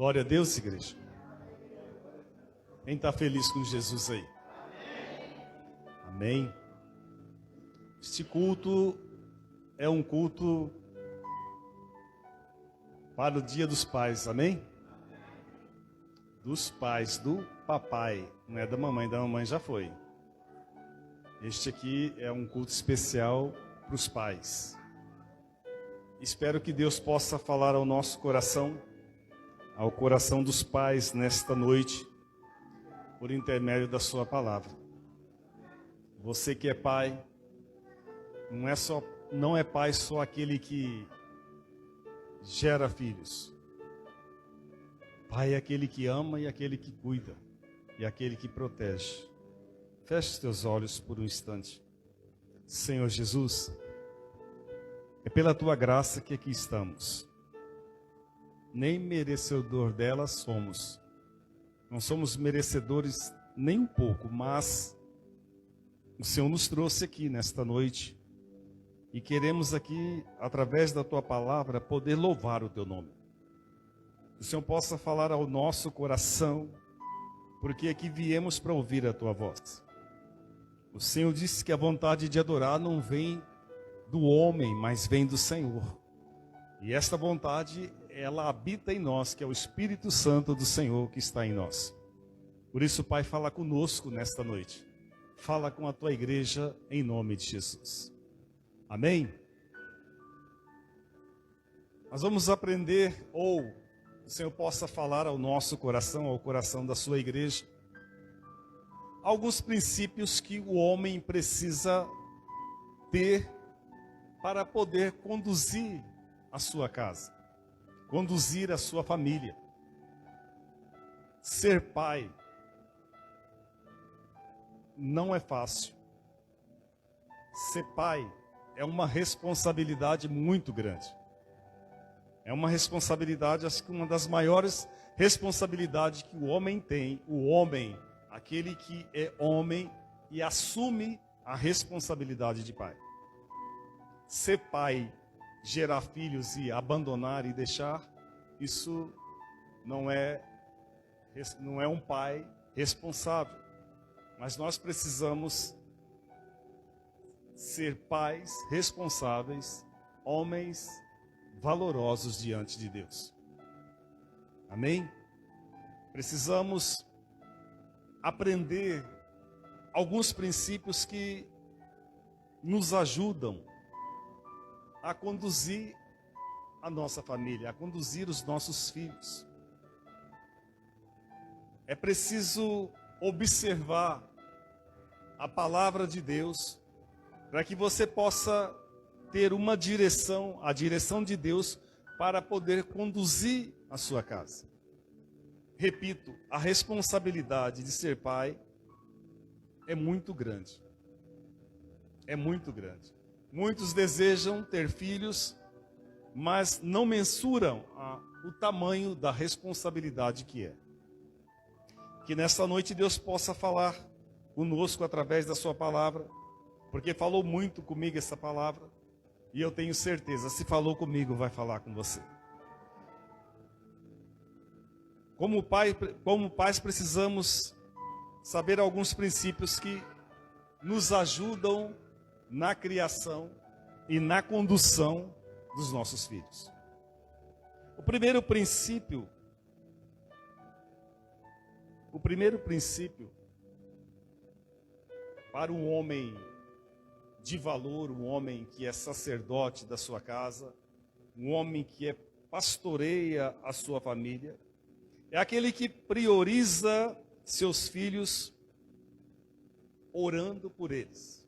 Glória a Deus, igreja. Quem está feliz com Jesus aí? Amém. Este culto é um culto para o Dia dos Pais, amém? Dos pais, do papai, não é da mamãe já foi. Este aqui é um culto especial para os pais. Espero que Deus possa falar ao nosso coração, ao coração dos pais nesta noite, por intermédio da sua palavra. Você que é pai, não é pai só aquele que gera filhos. Pai é aquele que ama e aquele que cuida, e aquele que protege. Feche os teus olhos por um instante. Senhor Jesus, é pela tua graça que aqui estamos. Nem merecedor dela somos. Não somos merecedores nem um pouco, mas o Senhor nos trouxe aqui nesta noite e queremos aqui, através da tua palavra, poder louvar o teu nome. Que o Senhor possa falar ao nosso coração, porque aqui viemos para ouvir a tua voz. O Senhor disse que a vontade de adorar não vem do homem, mas vem do Senhor. E esta vontade, ela habita em nós, que é o Espírito Santo do Senhor que está em nós. Por isso, Pai, fala conosco nesta noite. Fala com a tua igreja em nome de Jesus. Amém? Nós vamos aprender, ou o Senhor possa falar ao nosso coração, ao coração da sua igreja, alguns princípios que o homem precisa ter para poder conduzir a sua casa, conduzir a sua família. Ser pai não é fácil. Ser pai é uma responsabilidade muito grande. É uma responsabilidade, acho que uma das maiores responsabilidades que o homem tem. O homem, aquele que é homem e assume a responsabilidade de pai. Ser pai, gerar filhos e abandonar e deixar, isso não é um pai responsável. Mas nós precisamos ser pais responsáveis, homens valorosos diante de Deus. Amém? Precisamos aprender alguns princípios que nos ajudam a conduzir a nossa família, a conduzir os nossos filhos. É preciso observar a palavra de Deus para que você possa ter uma direção, a direção de Deus, para poder conduzir a sua casa. Repito, a responsabilidade de ser pai é muito grande. É muito grande. Muitos desejam ter filhos, mas não mensuram o tamanho da responsabilidade que é. Que nesta noite Deus possa falar conosco através da sua palavra, porque falou muito comigo essa palavra, e eu tenho certeza, se falou comigo, vai falar com você. Como pais precisamos saber alguns princípios que nos ajudam na criação e na condução dos nossos filhos. O primeiro princípio para um homem de valor, um homem que é sacerdote da sua casa, um homem que pastoreia a sua família, é aquele que prioriza seus filhos orando por eles.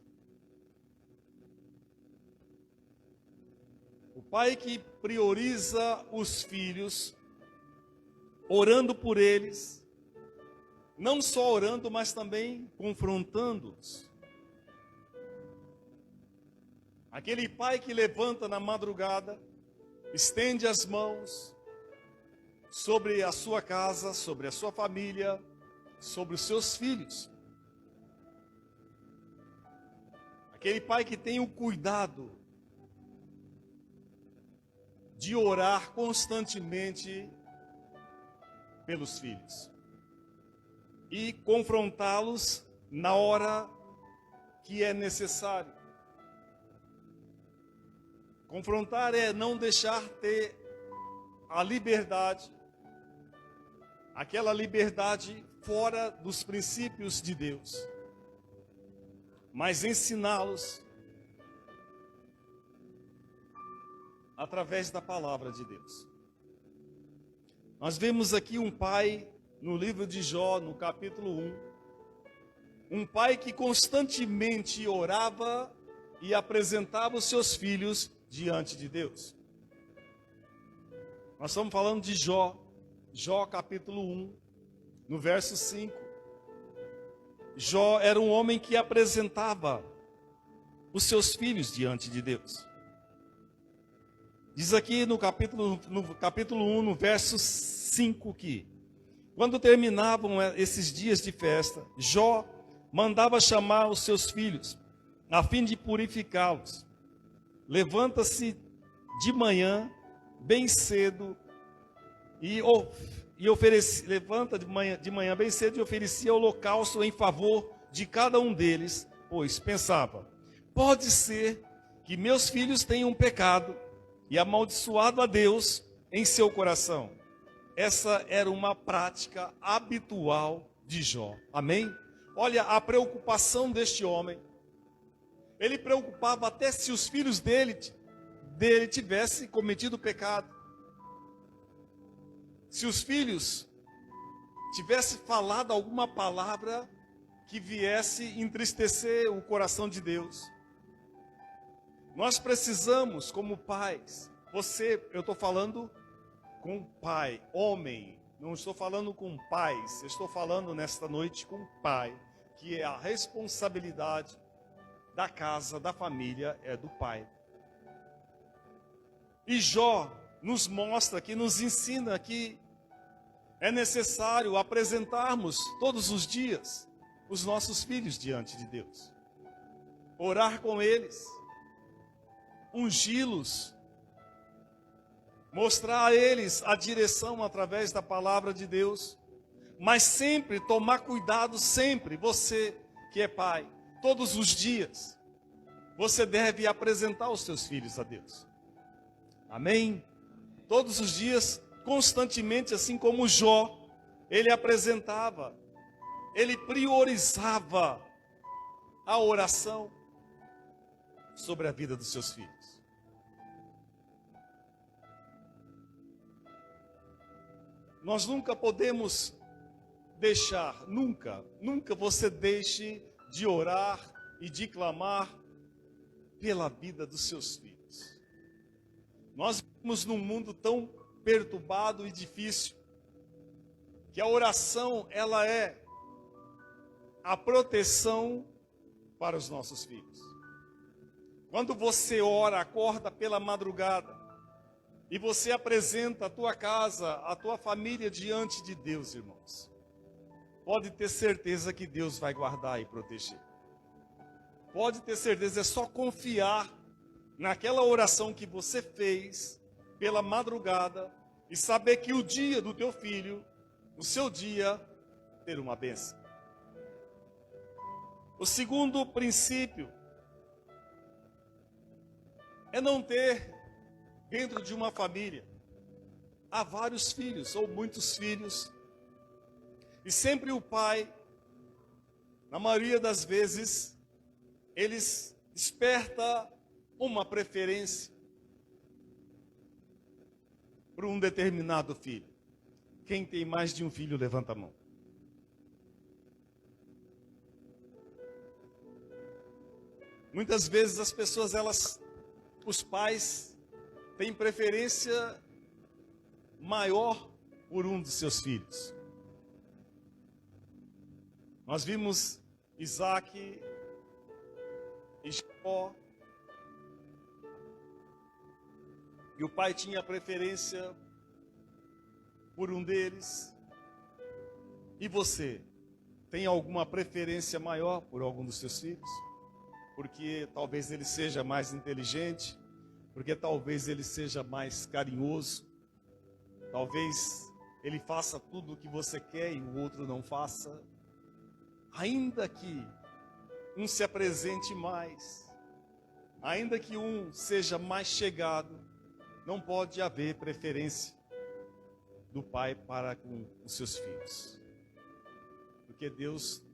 O pai que prioriza os filhos orando por eles, não só orando, mas também confrontando-os. Aquele pai que levanta na madrugada, estende as mãos sobre a sua casa, sobre a sua família, sobre os seus filhos. Aquele pai que tem o cuidado de orar constantemente pelos filhos e confrontá-los na hora que é necessário. Confrontar é não deixar ter a liberdade, aquela liberdade fora dos princípios de Deus, mas ensiná-los através da palavra de Deus. Nós vemos aqui um pai no livro de Jó, no capítulo 1, um pai que constantemente orava e apresentava os seus filhos diante de Deus. Nós estamos falando de Jó, Jó capítulo 1, no verso 5. Jó era um homem que apresentava os seus filhos diante de Deus. Diz aqui no capítulo 1, no verso 5 que, quando terminavam esses dias de festa, Jó mandava chamar os seus filhos, a fim de purificá-los. Levanta-se de manhã, bem cedo, levanta de manhã bem cedo e oferecia holocausto em favor de cada um deles, pois pensava, pode ser que meus filhos tenham pecado e amaldiçoado a Deus em seu coração. Essa era uma prática habitual de Jó. Amém? Olha a preocupação deste homem. Ele preocupava até se os filhos dele tivessem cometido pecado. Se os filhos tivessem falado alguma palavra que viesse entristecer o coração de Deus. Nós precisamos, como pais, eu estou falando com pai, homem, não estou falando com pais, eu estou falando nesta noite com pai, que é a responsabilidade da casa, da família, é do pai. E Jó nos mostra, que nos ensina que é necessário apresentarmos todos os dias os nossos filhos diante de Deus. Orar com eles, ungí-los, mostrar a eles a direção através da palavra de Deus, mas sempre tomar cuidado, sempre, você que é pai, todos os dias, você deve apresentar os seus filhos a Deus. Amém? Todos os dias, constantemente, assim como Jó, ele apresentava, ele priorizava a oração sobre a vida dos seus filhos. Nós nunca podemos deixar, nunca você deixe de orar e de clamar pela vida dos seus filhos. Nós vivemos num mundo tão perturbado e difícil, que a oração, ela é a proteção para os nossos filhos. Quando você ora, acorda pela madrugada, e você apresenta a tua casa, a tua família diante de Deus, irmãos, pode ter certeza que Deus vai guardar e proteger. Pode ter certeza, é só confiar naquela oração que você fez pela madrugada e saber que o dia do teu filho, o seu dia, ter uma bênção. O segundo princípio é não ter dentro de uma família há vários filhos ou muitos filhos, e sempre o pai, na maioria das vezes, eles desperta uma preferência por um determinado filho. Quem tem mais de um filho, levanta a mão. Muitas vezes as pessoas, os pais, têm preferência maior por um dos seus filhos. Nós vimos Isaac e Jacó, e o pai tinha preferência por um deles. E você, tem alguma preferência maior por algum dos seus filhos? Porque talvez ele seja mais inteligente, porque talvez ele seja mais carinhoso, talvez ele faça tudo o que você quer e o outro não faça, ainda que um se apresente mais, ainda que um seja mais chegado, não pode haver preferência do pai para com os seus filhos. Porque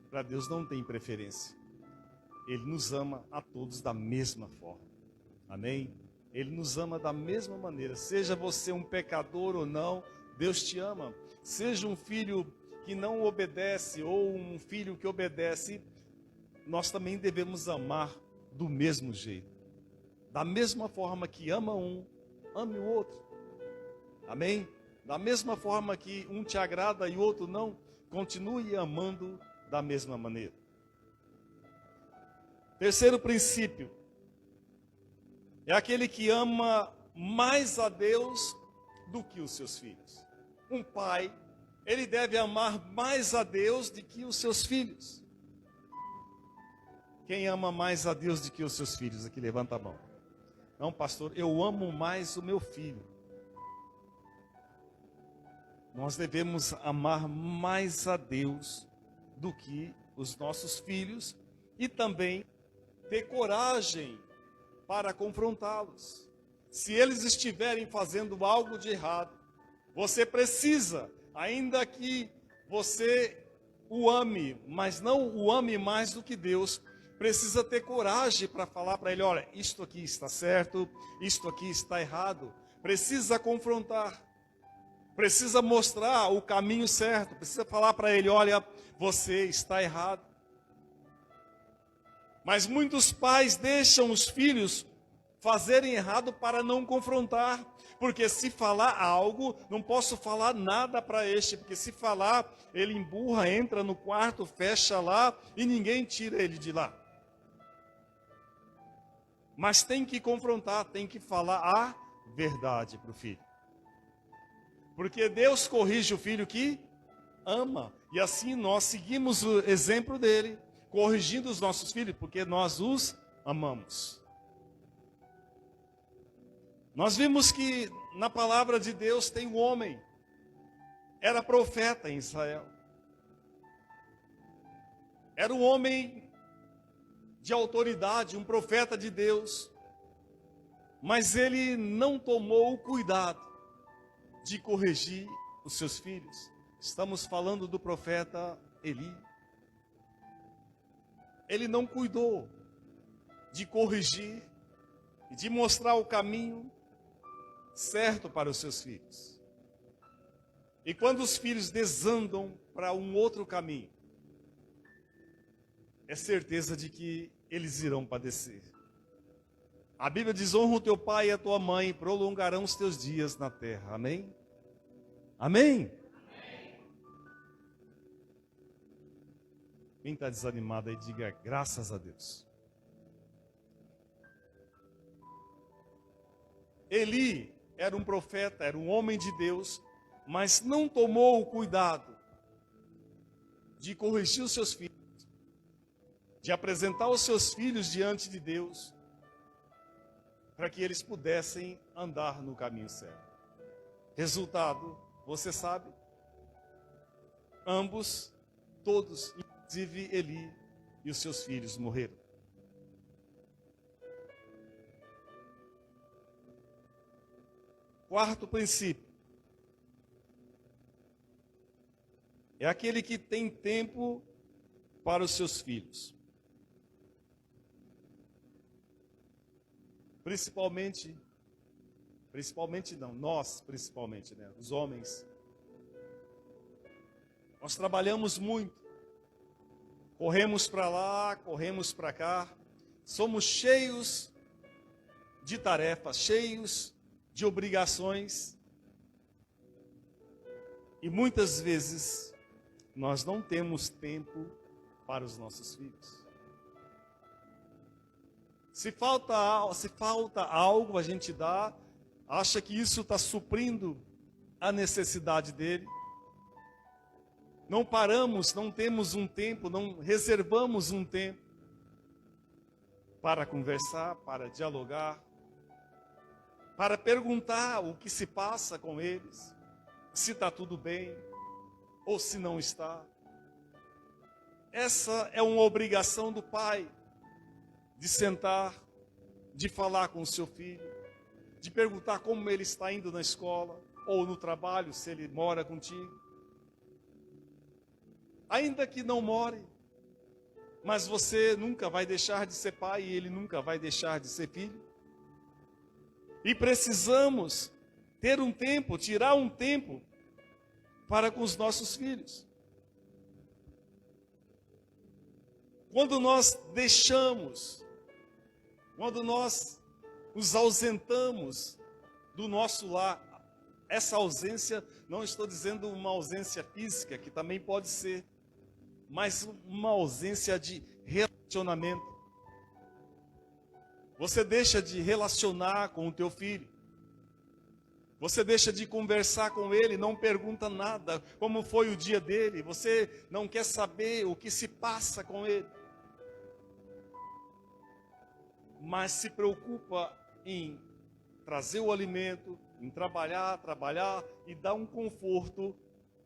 para Deus não tem preferência. Ele nos ama a todos da mesma forma. Amém? Ele nos ama da mesma maneira. Seja você um pecador ou não, Deus te ama. Seja um filho que não obedece ou um filho que obedece, nós também devemos amar do mesmo jeito. Da mesma forma que ama um, ame o outro. Amém? Da mesma forma que um te agrada e o outro não, continue amando da mesma maneira. Terceiro princípio, é aquele que ama mais a Deus do que os seus filhos. Um pai, ele deve amar mais a Deus do que os seus filhos. Quem ama mais a Deus do que os seus filhos? Aqui, levanta a mão. Não, pastor, eu amo mais o meu filho. Nós devemos amar mais a Deus do que os nossos filhos e também ter coragem para confrontá-los. Se eles estiverem fazendo algo de errado, você precisa, ainda que você o ame, mas não o ame mais do que Deus, precisa ter coragem para falar para ele, olha, isto aqui está certo, isto aqui está errado. Precisa confrontar, precisa mostrar o caminho certo, precisa falar para ele, olha, você está errado. Mas muitos pais deixam os filhos fazerem errado para não confrontar. Porque se falar algo, não posso falar nada para este. Porque se falar, ele emburra, entra no quarto, fecha lá e ninguém tira ele de lá. Mas tem que confrontar, tem que falar a verdade para o filho. Porque Deus corrige o filho que ama. E assim nós seguimos o exemplo dele, corrigindo os nossos filhos, porque nós os amamos. Nós vimos que na palavra de Deus tem um homem, era profeta em Israel. Era um homem de autoridade, um profeta de Deus. Mas ele não tomou o cuidado de corrigir os seus filhos. Estamos falando do profeta Eli. Ele não cuidou de corrigir e de mostrar o caminho certo para os seus filhos. E quando os filhos desandam para um outro caminho, é certeza de que eles irão padecer. A Bíblia diz, honra o teu pai e a tua mãe, prolongarão os teus dias na terra. Amém? Amém? Quem está desanimado aí, diga graças a Deus. Eli era um profeta, era um homem de Deus, mas não tomou o cuidado de corrigir os seus filhos, de apresentar os seus filhos diante de Deus, para que eles pudessem andar no caminho certo. Resultado, você sabe, ambos, todos, inclusive Eli e os seus filhos morreram. Quarto princípio. É aquele que tem tempo para os seus filhos. Principalmente não, nós principalmente, né? Os homens. Nós trabalhamos muito. Corremos para lá, corremos para cá. Somos cheios de tarefas, cheios de obrigações. E muitas vezes nós não temos tempo para os nossos filhos. Se falta algo, a gente dá, acha que isso está suprindo a necessidade dele. Não paramos, não temos um tempo, não reservamos um tempo para conversar, para dialogar, para perguntar o que se passa com eles. se está tudo bem ou se não está. Essa é uma obrigação do pai, de sentar, de falar com o seu filho, de perguntar como ele está indo na escola ou no trabalho, se ele mora contigo. Ainda que não more, mas você nunca vai deixar de ser pai e ele nunca vai deixar de ser filho. E precisamos ter um tempo, tirar um tempo para com os nossos filhos. Quando nós deixamos, quando nós nos ausentamos do nosso lar, essa ausência, não estou dizendo uma ausência física, que também pode ser, mas uma ausência de relacionamento. Você deixa de relacionar com o teu filho. Você deixa de conversar com ele, não pergunta nada, como foi o dia dele. Você não quer saber o que se passa com ele. Mas se preocupa em trazer o alimento, em trabalhar e dar um conforto,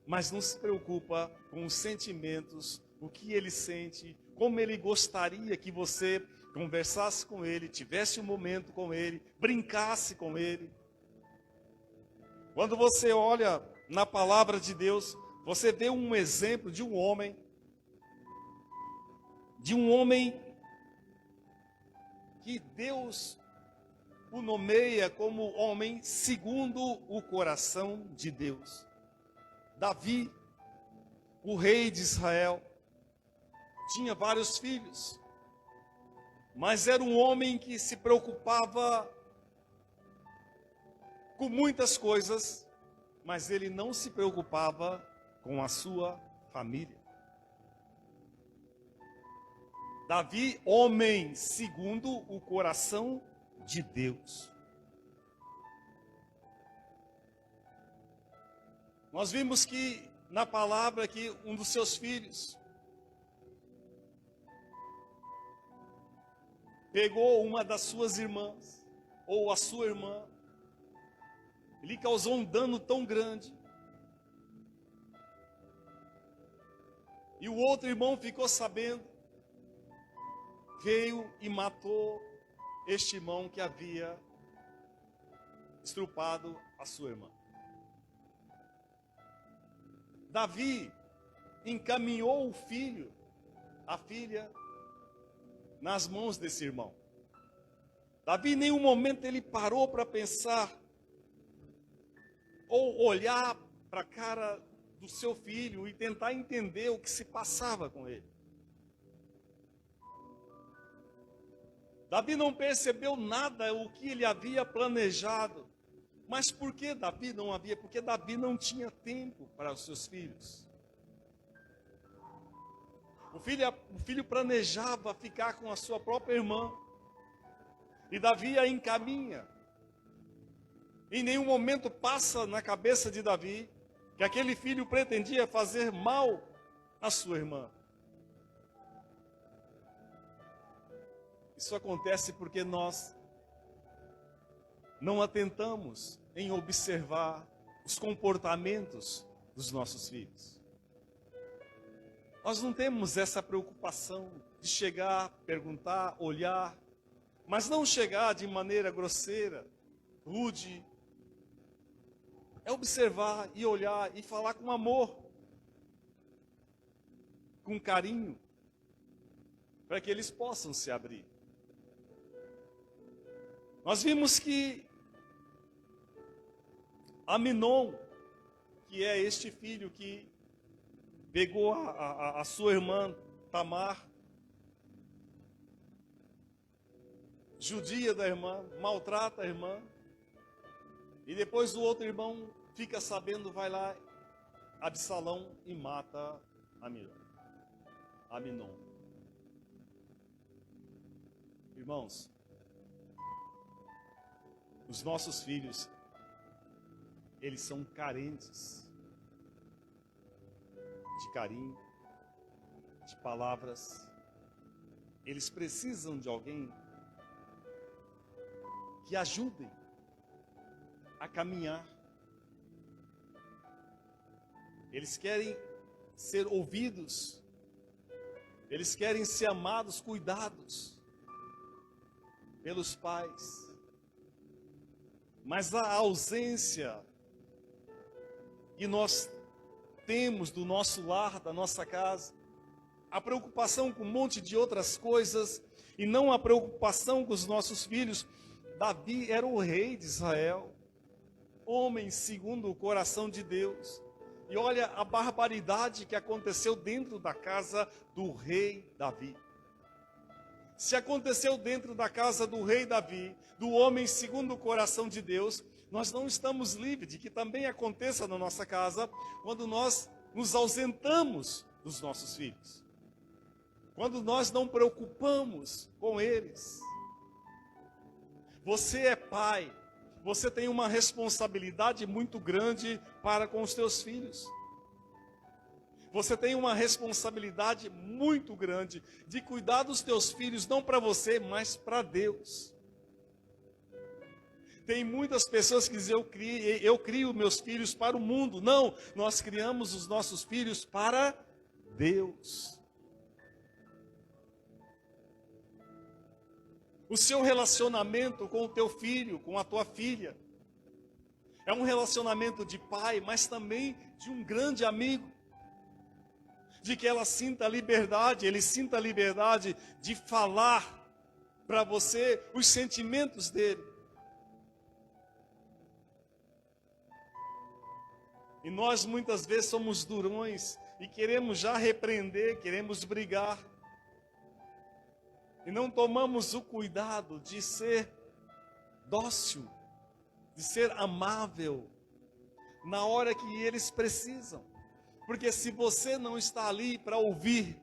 mas não se preocupa com os sentimentos, o que ele sente, como ele gostaria que você conversasse com ele, tivesse um momento com ele, brincasse com ele. Quando você olha na palavra de Deus, você vê um exemplo de um homem que Deus o nomeia como homem segundo o coração de Deus. Davi, o rei de Israel, tinha vários filhos, mas era um homem que se preocupava com muitas coisas, mas ele não se preocupava com a sua família. Davi, homem segundo o coração de Deus. Nós vimos que na palavra que um dos seus filhos pegou uma das suas irmãs, ou a sua irmã, ele causou um dano tão grande. E o outro irmão ficou sabendo, veio e matou este irmão que havia estrupado a sua irmã. Davi encaminhou o filho, a filha, nas mãos desse irmão. Davi em nenhum momento ele parou para pensar ou olhar para a cara do seu filho e tentar entender o que se passava com ele. Davi não percebeu nada o que ele havia planejado. Mas por que Davi não havia? Porque Davi não tinha tempo para os seus filhos. O filho planejava ficar com a sua própria irmã. E Davi a encaminha. Em nenhum momento passa na cabeça de Davi que aquele filho pretendia fazer mal à sua irmã. Isso acontece porque nós não atentamos em observar os comportamentos dos nossos filhos. Nós não temos essa preocupação de chegar, perguntar, olhar, mas não chegar de maneira grosseira, rude. É observar e olhar e falar com amor, com carinho, para que eles possam se abrir. Nós vimos que Aminon, que é este filho que pegou a sua irmã Tamar, judia da irmã, maltrata a irmã, e depois o outro irmão fica sabendo, vai lá, Absalão, e mata Aminon. Irmãos, os nossos filhos, eles são carentes de carinho, de palavras. Eles precisam de alguém que ajudem a caminhar. Eles querem ser ouvidos. Eles querem ser amados, cuidados pelos pais. Mas a ausência que nós temos do nosso lar, da nossa casa, a preocupação com um monte de outras coisas, e não a preocupação com os nossos filhos. Davi era o rei de Israel, homem segundo o coração de Deus. E olha a barbaridade que aconteceu dentro da casa do rei Davi. Se aconteceu dentro da casa do rei Davi, do homem segundo o coração de Deus, nós não estamos livres de que também aconteça na nossa casa quando nós nos ausentamos dos nossos filhos. Quando nós não preocupamos com eles. Você é pai, você tem uma responsabilidade muito grande para com os teus filhos. Você tem uma responsabilidade muito grande de cuidar dos teus filhos, não para você, mas para Deus. Tem muitas pessoas que dizem, eu crio meus filhos para o mundo. Não, nós criamos os nossos filhos para Deus. O seu relacionamento com o teu filho, com a tua filha, é um relacionamento de pai, mas também de um grande amigo. De que ela sinta liberdade, ele sinta a liberdade de falar para você os sentimentos dele. E nós muitas vezes somos durões e queremos já repreender, queremos brigar. E não tomamos o cuidado de ser dócil, de ser amável, na hora que eles precisam. Porque se você não está ali para ouvir,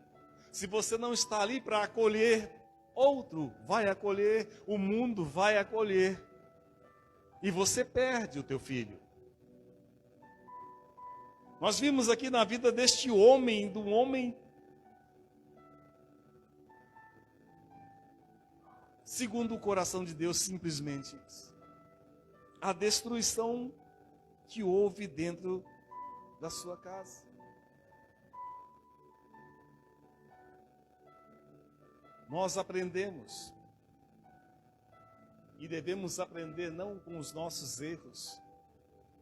se você não está ali para acolher, outro vai acolher, o mundo vai acolher. E você perde o teu filho. Nós vimos aqui na vida deste homem, do homem segundo o coração de Deus, simplesmente isso. A destruição que houve dentro da sua casa. Nós aprendemos e devemos aprender não com os nossos erros,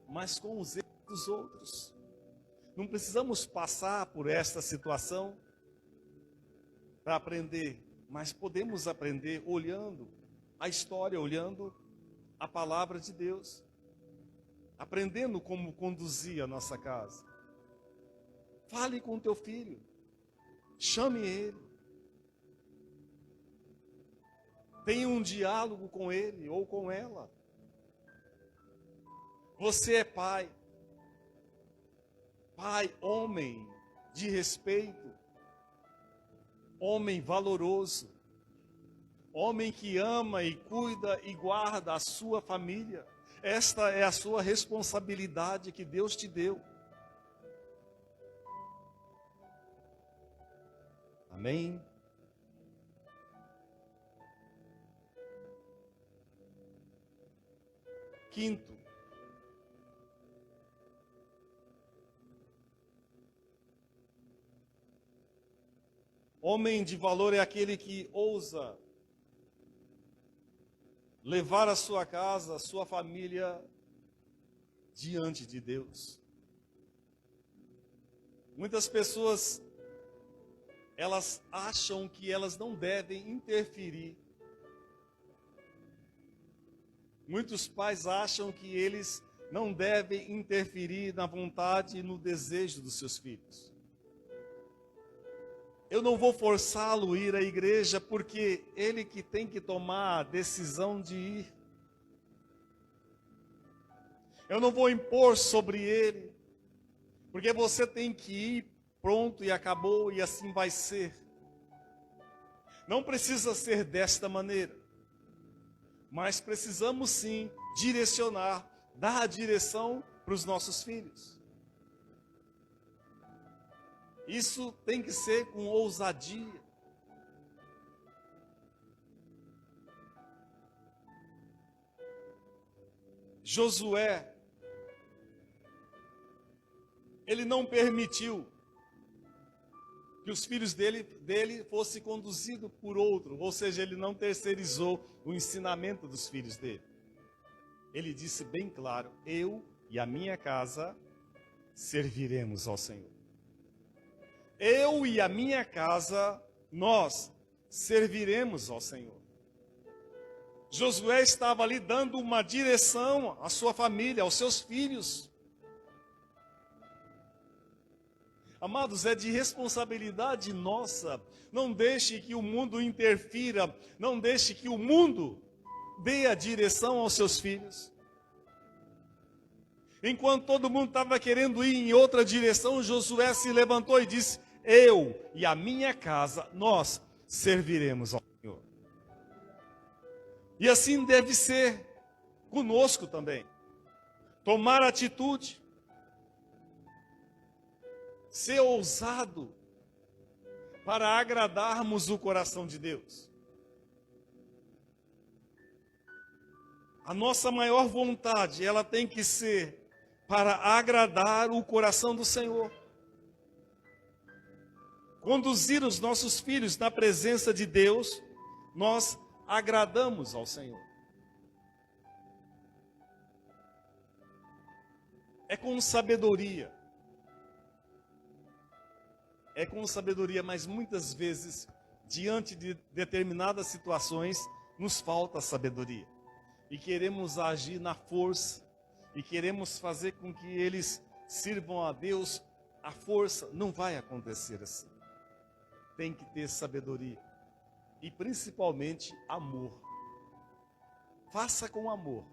mas com os erros dos outros. Não precisamos passar por esta situação para aprender, mas podemos aprender olhando a história, olhando a palavra de Deus, aprendendo como conduzir a nossa casa. Fale com o teu filho, chame ele. Tenha um diálogo com ele ou com ela. Você é pai. Pai, homem de respeito. Homem valoroso. Homem que ama e cuida e guarda a sua família. Esta é a sua responsabilidade que Deus te deu. Amém? Quinto, homem de valor é aquele que ousa levar a sua casa, a sua família diante de Deus. Muitas pessoas, elas acham que elas não devem interferir. Muitos pais acham que eles não devem interferir na vontade e no desejo dos seus filhos. Eu não vou forçá-lo a ir à igreja porque ele que tem que tomar a decisão de ir. Eu não vou impor sobre ele, porque você tem que ir, pronto e acabou e assim vai ser. Não precisa ser desta maneira. Mas precisamos sim direcionar, dar a direção para os nossos filhos. Isso tem que ser com ousadia. Josué, Ele não permitiu que os filhos dele fossem conduzidos por outro, ou seja, ele não terceirizou o ensinamento dos filhos dele. Ele disse bem claro: eu e a minha casa serviremos ao Senhor. Eu e a minha casa, nós serviremos ao Senhor. Josué estava ali dando uma direção à sua família, aos seus filhos. Amados, é de responsabilidade nossa. Não deixe que o mundo interfira, não deixe que o mundo dê a direção aos seus filhos. Enquanto todo mundo estava querendo ir em outra direção, Josué se levantou e disse: eu e a minha casa, nós serviremos ao Senhor. E assim deve ser conosco também. Tomar atitude, ser ousado para agradarmos o coração de Deus. A nossa maior vontade, ela tem que ser para agradar o coração do Senhor. Conduzir os nossos filhos na presença de Deus, nós agradamos ao Senhor. É com sabedoria. É com sabedoria, mas muitas vezes, diante de determinadas situações, nos falta sabedoria. E queremos agir na força, e queremos fazer com que eles sirvam a Deus à força. Não vai acontecer assim. Tem que ter sabedoria. E principalmente amor. Faça com amor.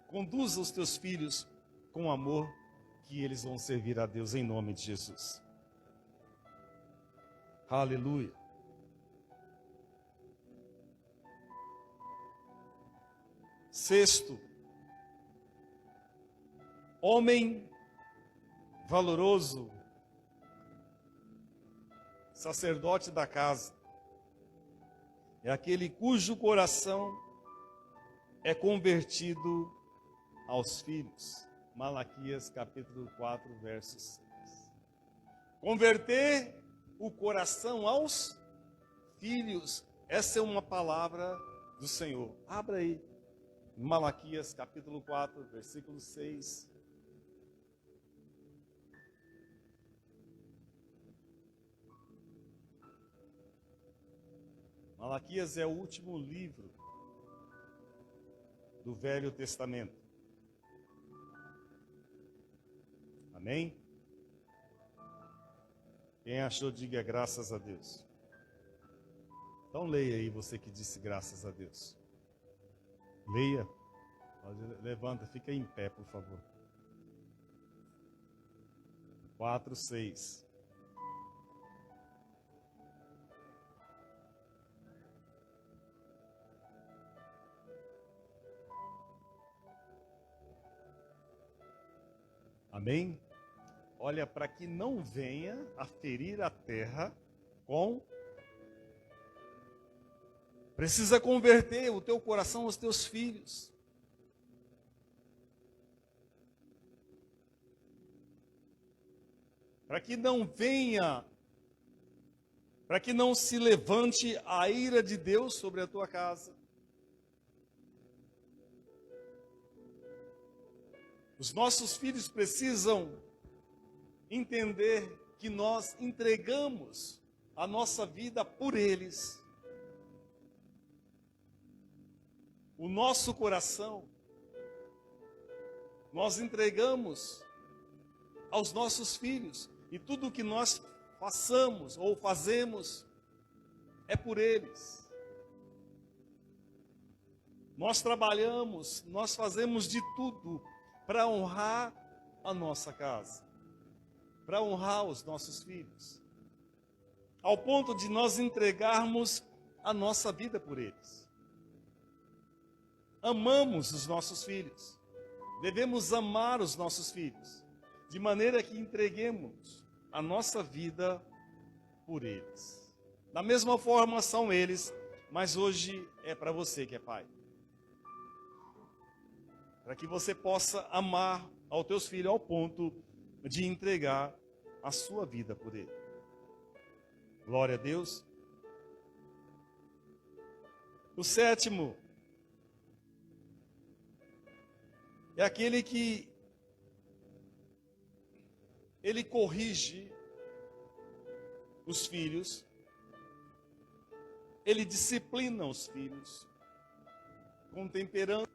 Conduza os teus filhos com amor, que eles vão servir a Deus em nome de Jesus. Aleluia. Sexto, homem valoroso, sacerdote da casa, é aquele cujo coração é convertido aos filhos. Malaquias capítulo 4, verso 6. Converter o coração aos filhos. Essa é uma palavra do Senhor. Abra aí, Malaquias capítulo 4, versículo 6. Malaquias é o último livro do Velho Testamento. Amém? Quem achou, diga graças a Deus. Então leia aí, você que disse graças a Deus. Leia. Levanta, fica em pé, por favor. 4, 6. Amém? Olha, para que não venha a ferir a terra com... Precisa converter o teu coração aos teus filhos. Para que não venha, para que não se levante a ira de Deus sobre a tua casa. Os nossos filhos precisam entender que nós entregamos a nossa vida por eles. O nosso coração, nós entregamos aos nossos filhos. E tudo o que nós façamos ou fazemos é por eles. Nós trabalhamos, nós fazemos de tudo para honrar a nossa casa, para honrar os nossos filhos, ao ponto de nós entregarmos a nossa vida por eles. Amamos os nossos filhos, devemos amar os nossos filhos, de maneira que entreguemos a nossa vida por eles. Da mesma forma são eles, mas hoje é para você que é pai. Para que você possa amar aos teus filhos ao ponto de entregar a sua vida por ele. Glória a Deus. O sétimo é aquele que ele corrige os filhos, ele disciplina os filhos com temperança,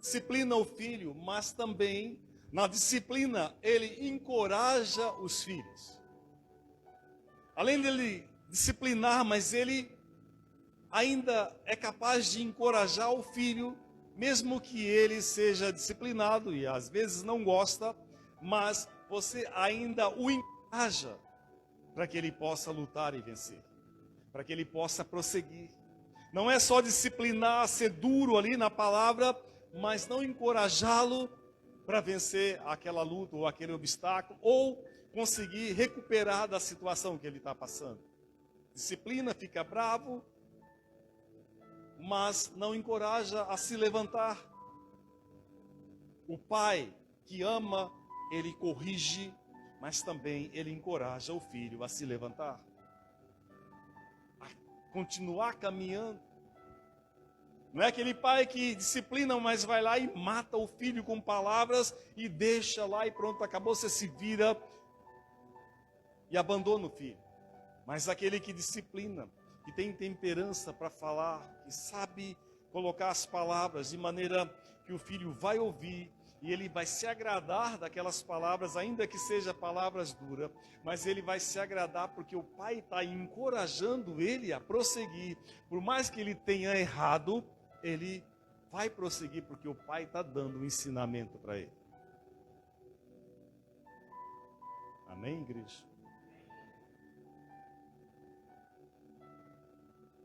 disciplina o filho, mas também na disciplina ele encoraja os filhos. Além dele disciplinar, mas ele ainda é capaz de encorajar o filho, mesmo que ele seja disciplinado e às vezes não gosta, mas você ainda o encoraja para que ele possa lutar e vencer, para que ele possa prosseguir. Não é só disciplinar, ser duro ali na palavra, mas não encorajá-lo para vencer aquela luta ou aquele obstáculo, ou conseguir recuperar da situação que ele está passando. Disciplina, fica bravo, mas não encoraja a se levantar. O pai que ama, ele corrige, mas também ele encoraja o filho a se levantar, a continuar caminhando. Não é aquele pai que disciplina, mas vai lá e mata o filho com palavras e deixa lá e pronto, acabou, você se vira e abandona o filho. Mas aquele que disciplina, que tem temperança para falar, que sabe colocar as palavras de maneira que o filho vai ouvir e ele vai se agradar daquelas palavras, ainda que sejam palavras duras, mas ele vai se agradar porque o pai está encorajando ele a prosseguir. Por mais que ele tenha errado, ele vai prosseguir porque o pai está dando um ensinamento para ele. Amém, igreja?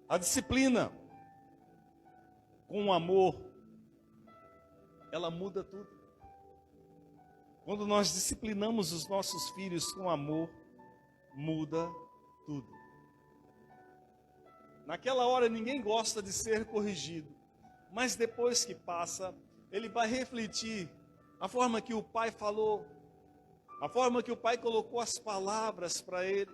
A disciplina com amor, ela muda tudo. Quando nós disciplinamos os nossos filhos com amor, muda tudo. Naquela hora ninguém gosta de ser corrigido, mas depois que passa, ele vai refletir a forma que o pai falou, a forma que o pai colocou as palavras para ele.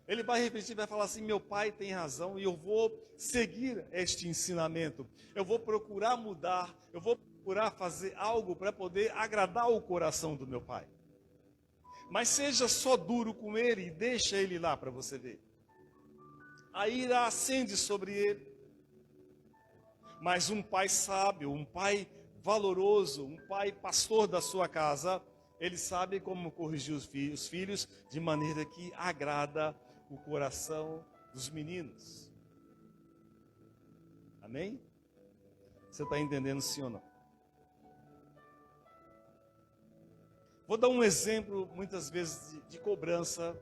Ele vai refletir, vai falar assim, meu pai tem razão e eu vou seguir este ensinamento. Eu vou procurar mudar, eu vou procurar fazer algo para poder agradar o coração do meu pai. Mas seja só duro com ele e deixa ele lá para você ver. A ira acende sobre ele. Mas um pai sábio, um pai valoroso, um pai pastor da sua casa, ele sabe como corrigir os filhos de maneira que agrada o coração dos meninos. Amém? Você está entendendo, sim ou não? Vou dar um exemplo, muitas vezes, de cobrança,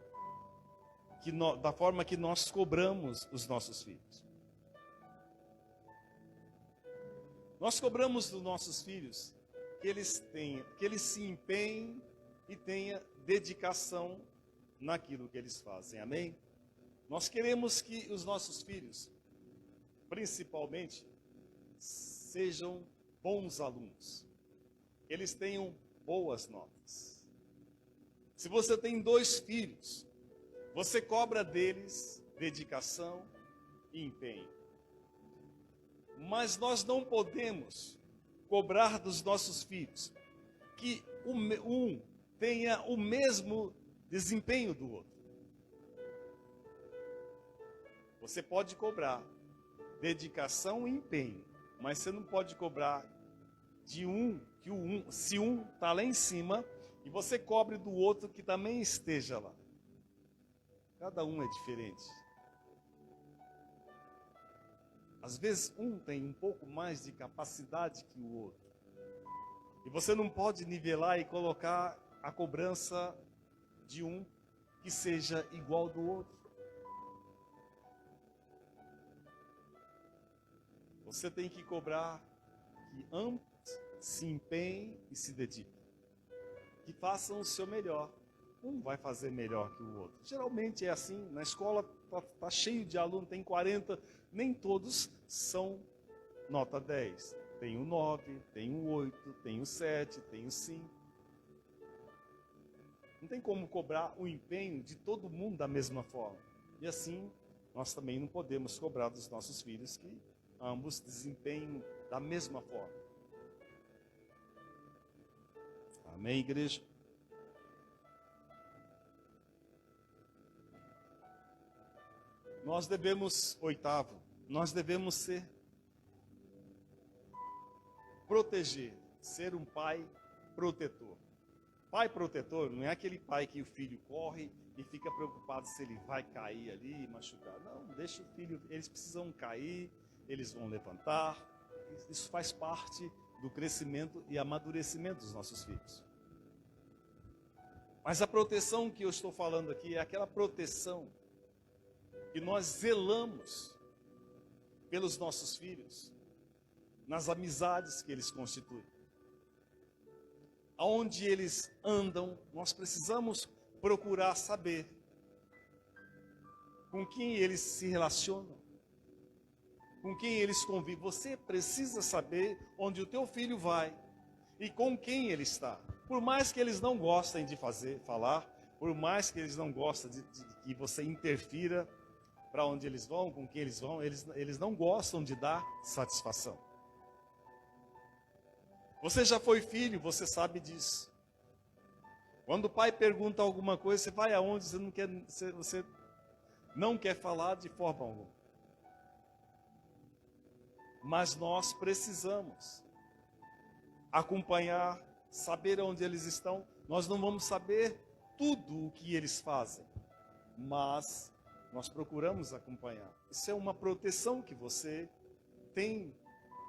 da forma que nós cobramos os nossos filhos. Nós cobramos dos nossos filhos que eles se empenhem e tenham dedicação naquilo que eles fazem, amém? Nós queremos que os nossos filhos, principalmente, sejam bons alunos, que eles tenham boas notas. Se você tem 2 filhos, você cobra deles dedicação e empenho. Mas nós não podemos cobrar dos nossos filhos que um tenha o mesmo desempenho do outro. Você pode cobrar dedicação e empenho, mas você não pode cobrar de se um está lá em cima e você cobre do outro que também esteja lá. Cada um é diferente. Às vezes um tem um pouco mais de capacidade que o outro. E você não pode nivelar e colocar a cobrança de um que seja igual do outro. Você tem que cobrar que ambos se empenhem e se dediquem. Que façam o seu melhor. Um vai fazer melhor que o outro. Geralmente é assim. Na escola está cheio de alunos, tem 40. Nem todos são nota 10. Tem o 9, tem o 8, tem o 7, tem o 5. Não tem como cobrar o empenho de todo mundo da mesma forma. E assim, nós também não podemos cobrar dos nossos filhos que ambos desempenhem da mesma forma. Amém, igreja? Nós devemos, oitavo, nós devemos proteger, ser um pai protetor. Pai protetor não é aquele pai que o filho corre e fica preocupado se ele vai cair ali e machucar. Não, deixa o filho, eles precisam cair, eles vão levantar. Isso faz parte do crescimento e amadurecimento dos nossos filhos. Mas a proteção que eu estou falando aqui é aquela proteção que nós zelamos pelos nossos filhos, nas amizades que eles constituem. Aonde eles andam, nós precisamos procurar saber com quem eles se relacionam, com quem eles convivem. Você precisa saber onde o teu filho vai e com quem ele está. Por mais que eles não gostem de falar, por mais que eles não gostem de que você interfira para onde eles vão, com quem eles vão, eles não gostam de dar satisfação. Você já foi filho, você sabe disso. Quando o pai pergunta alguma coisa, você vai aonde você não quer falar de forma alguma. Mas nós precisamos acompanhar, saber onde eles estão. Nós não vamos saber tudo o que eles fazem, mas nós procuramos acompanhar. Isso é uma proteção que você tem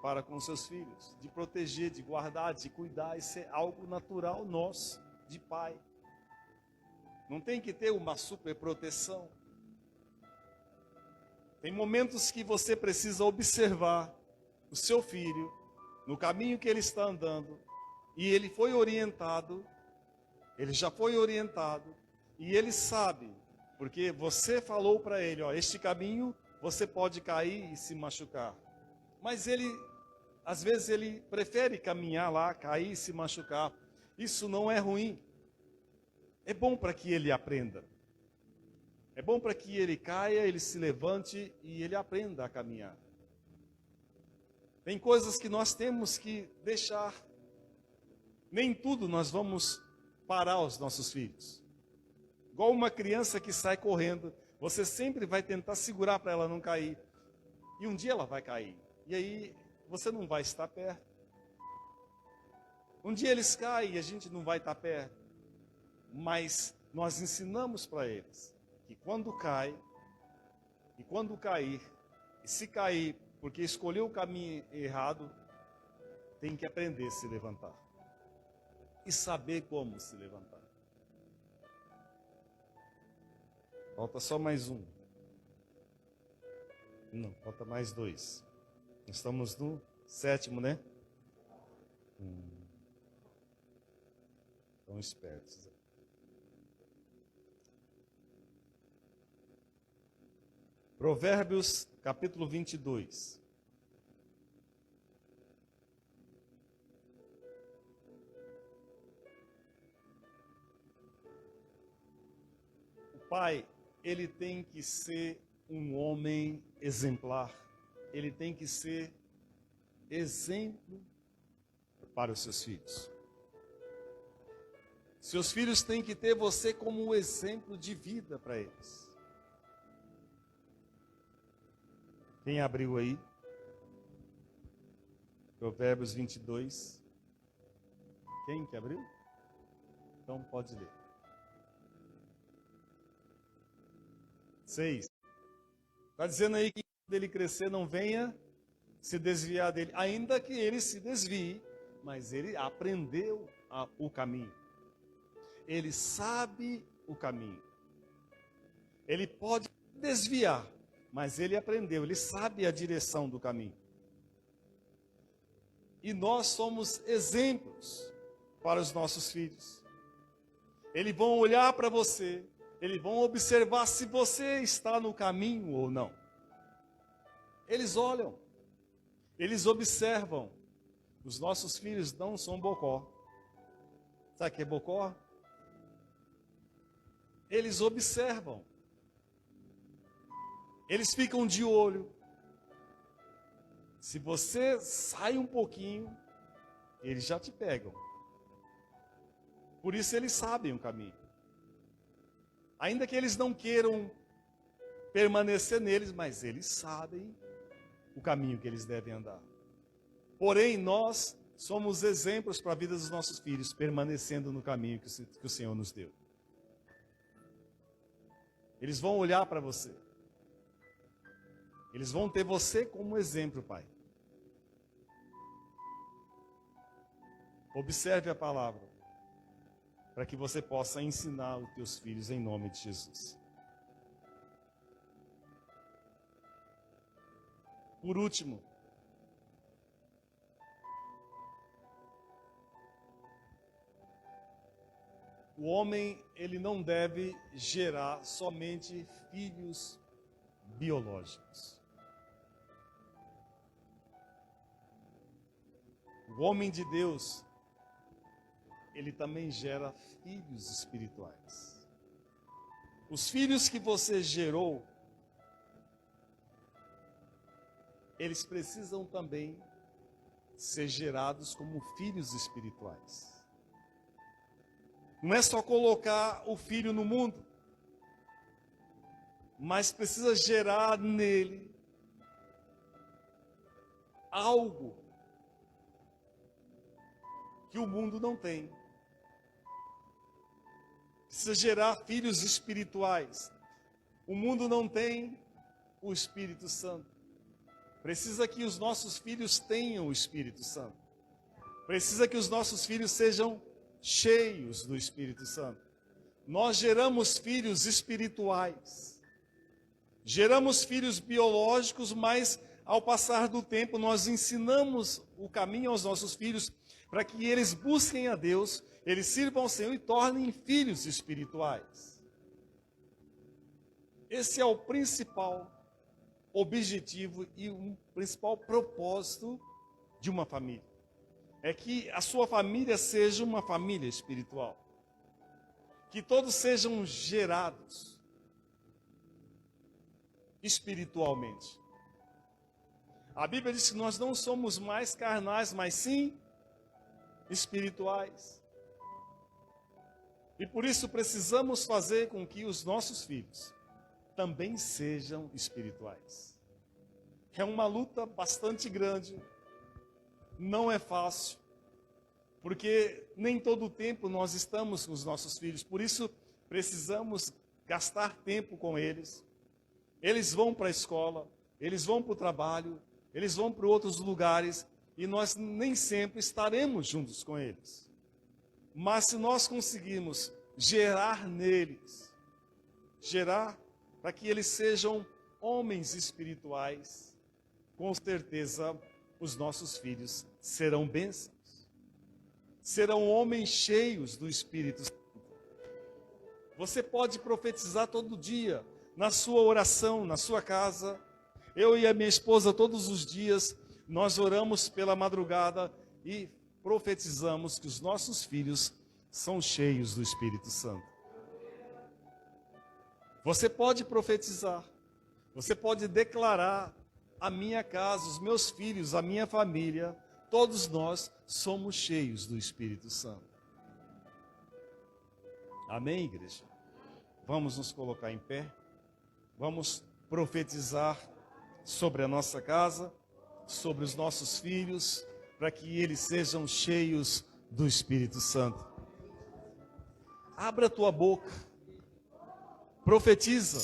para com seus filhos, de proteger, de guardar, de cuidar. Isso é algo natural nosso, de pai. Não tem que ter uma super proteção. Tem momentos que você precisa observar o seu filho, no caminho que ele está andando, e ele foi orientado, ele já foi orientado, e ele sabe, porque você falou para ele, ó, este caminho você pode cair e se machucar. Mas ele, às vezes ele prefere caminhar lá, cair e se machucar. Isso não é ruim. É bom para que ele aprenda. É bom para que ele caia, ele se levante e ele aprenda a caminhar. Tem coisas que nós temos que deixar. Nem tudo nós vamos parar os nossos filhos. Igual uma criança que sai correndo, você sempre vai tentar segurar para ela não cair. E um dia ela vai cair. E aí você não vai estar perto. Um dia eles caem e a gente não vai estar perto. Mas nós ensinamos para eles que quando cai, e quando cair, e se cair porque escolheu o caminho errado, tem que aprender a se levantar. E saber como se levantar. Falta só mais um. Não, falta mais dois. Nós estamos no 7º, né? Estão espertos. Provérbios, capítulo 22. O pai, ele tem que ser um homem exemplar. Ele tem que ser exemplo para os seus filhos. Seus filhos têm que ter você como um exemplo de vida para eles. Quem abriu aí? Provérbios 22. Quem que abriu? Então pode ler. 6. Está dizendo aí que quando ele crescer não venha se desviar dele. Ainda que ele se desvie, mas ele aprendeu o caminho. Ele sabe o caminho. Ele pode desviar, mas ele aprendeu, ele sabe a direção do caminho. E nós somos exemplos para os nossos filhos. Eles vão olhar para você, eles vão observar se você está no caminho ou não. Eles olham, eles observam. Os nossos filhos não são bocó. Sabe o que é bocó? eles observam. Eles ficam de olho. Se você sai um pouquinho, eles já te pegam. Por isso eles sabem o caminho. Ainda que eles não queiram permanecer neles, mas eles sabem o caminho que eles devem andar. Porém, nós somos exemplos para a vida dos nossos filhos, permanecendo no caminho que o Senhor nos deu. Eles vão olhar para você. Eles vão ter você como exemplo, pai. Observe a palavra, para que você possa ensinar os teus filhos em nome de Jesus. Por último, o homem, ele não deve gerar somente filhos biológicos. O homem de Deus, ele também gera filhos espirituais. Os filhos que você gerou, eles precisam também ser gerados como filhos espirituais. Não é só colocar o filho no mundo, mas precisa gerar nele algo que o mundo não tem. Precisa gerar filhos espirituais. O mundo não tem o Espírito Santo. Precisa que os nossos filhos tenham o Espírito Santo. Precisa que os nossos filhos sejam cheios do Espírito Santo. Nós geramos filhos espirituais. Geramos filhos biológicos, mas ao passar do tempo nós ensinamos o caminho aos nossos filhos para que eles busquem a Deus, eles sirvam ao Senhor e tornem filhos espirituais. Esse é o principal objetivo e o principal propósito de uma família. É que a sua família seja uma família espiritual. Que todos sejam gerados espiritualmente. A Bíblia diz que nós não somos mais carnais, mas sim espirituais. E por isso precisamos fazer com que os nossos filhos também sejam espirituais. É uma luta bastante grande, não é fácil, porque nem todo o tempo nós estamos com os nossos filhos, por isso precisamos gastar tempo com eles. Eles vão para a escola, eles vão para o trabalho, eles vão para outros lugares, e nós nem sempre estaremos juntos com eles. Mas se nós conseguirmos gerar neles, gerar para que eles sejam homens espirituais, com certeza os nossos filhos serão bênçãos. Serão homens cheios do Espírito Santo. Você pode profetizar todo dia, na sua oração, na sua casa. Eu e a minha esposa, todos os dias, nós oramos pela madrugada e profetizamos que os nossos filhos são cheios do Espírito Santo. Você pode profetizar, você pode declarar: a minha casa, os meus filhos, a minha família, todos nós somos cheios do Espírito Santo. Amém, igreja? Vamos nos colocar em pé, vamos profetizar sobre a nossa casa, sobre os nossos filhos, para que eles sejam cheios do Espírito Santo. Abra a tua boca, profetiza.